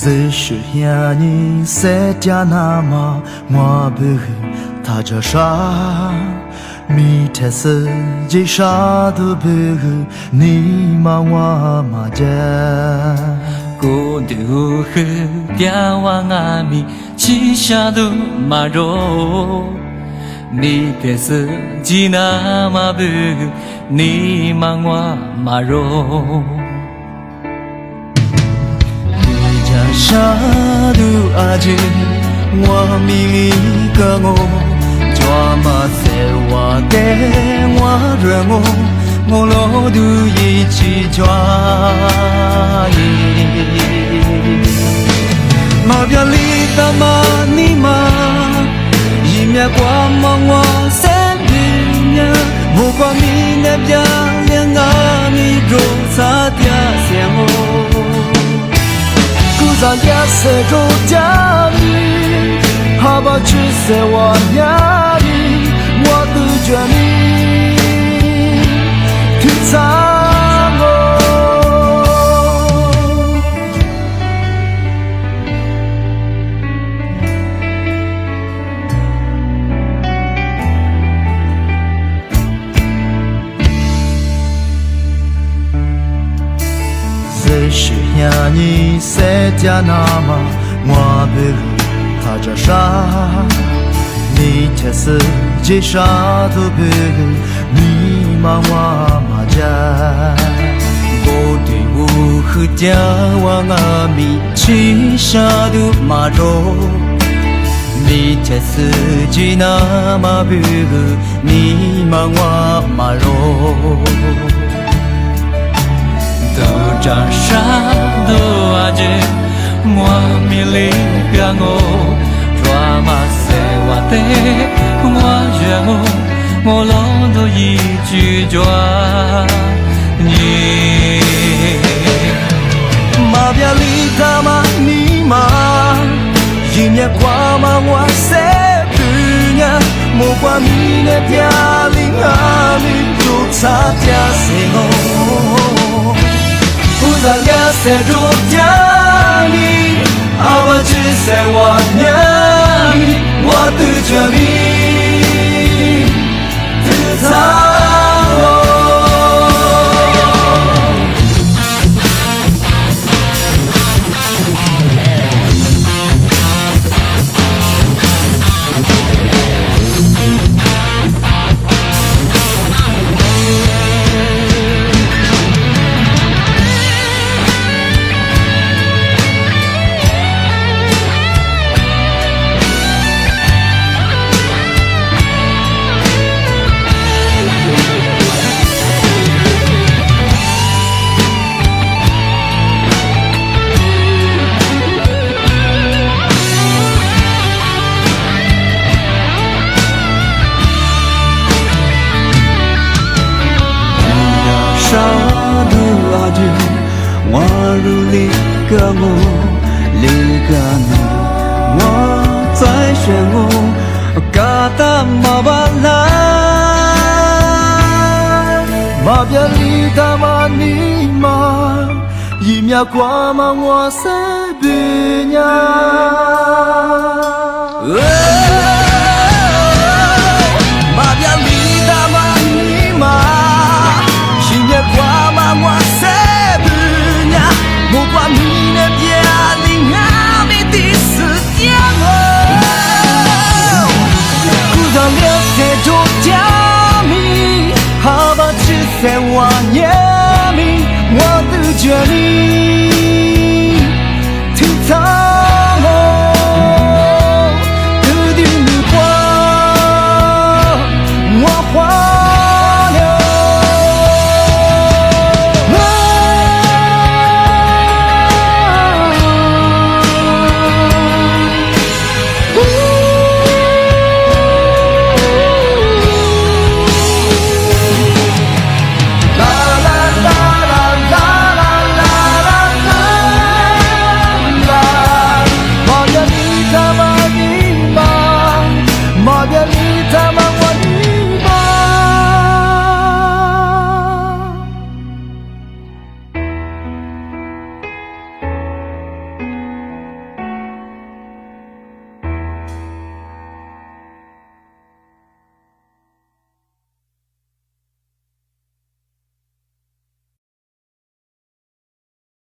只是想你在家那么我不他这啥，米特斯吉啥都不你嘛我嘛家。古的乌黑点瓦阿米，七下都马肉，米特斯吉那嘛不你嘛我嘛肉。啥都阿姐，我迷个我，抓嘛在我的我热我老都一起抓耶。马表里的嘛你嘛，一面光芒我三边呀，不管你那边两阿米肉擦掉线我。在夜色中家里，好吧，只是我家里，我都觉你去擦我。只是想你在家那么我不他这啥，你这是这啥都不你嘛我嘛家。古的乌黑点瓦阿米，七下都马肉，米特斯吉那嘛不你嘛我嘛肉。都长啥都阿姐，我迷里个我，抓嘛塞我的我热我老都一句抓你。马表里他妈你妈，一面挂嘛我塞不呀，莫挂米那边里阿米都擦掉谁哦。在夜色中家里，阿爸只在我家里，我的着你，的他我。啥都阿姐，我如离个我，离个你，我在选我，嘎达马巴拉，马边里达马尼玛，一秒挂嘛我塞比呀。